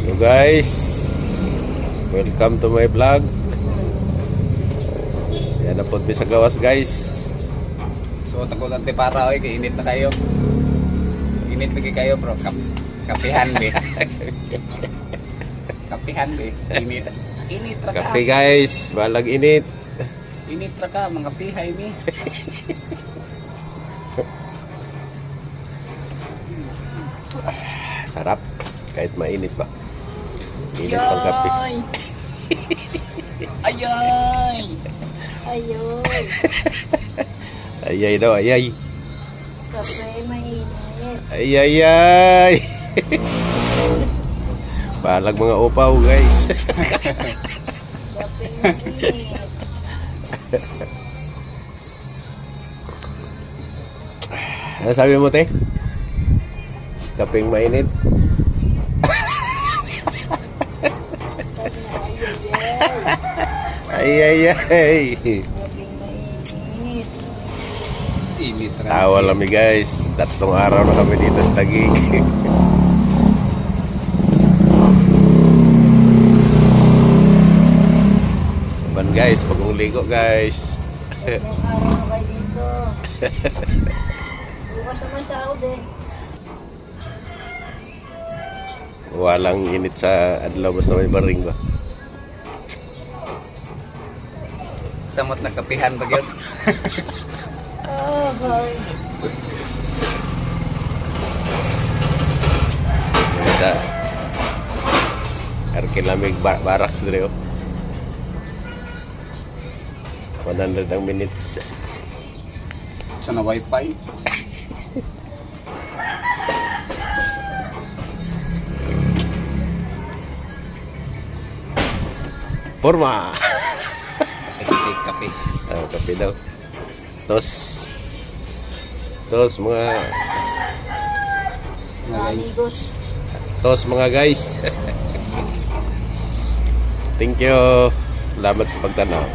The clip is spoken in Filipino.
Hello guys, welcome to my vlog. Yan na po sa gawas guys. So tako lang para oy kay init na kayo. Init lagi kayo bro. Kapihan be. Kapihan be. Init. Init ra ka. Kape guys, balag init. Init ra ka mga pihay ni. Sarap kahit mainit pa. Init pang kape. Ayay. Ayun. Ayay daw, ayay. Kape mainit. Ayay. Balag mga upaw guys. Kape mainit. Ano sabi mo te? Kapeng mainit. Ayay. Kape mainit. Init ra. Tawa lami guys. 3 araw na kami dito sa Taguig. Ban guys, pagong ligo guys. Yung araw na kayo dito. Bukas naman sahod eh. Walang init sa adlaw basta may baring ba. Samot na kapihan ba gyud? Oh, boy. Sa Arkilamig Barracks dire oh. 100 ang minutes. Sa na wifi. Forma. Kape. Kape daw. Tos mga Mga amigos. mga guys. Thank you. Salamat sa pagtanaw.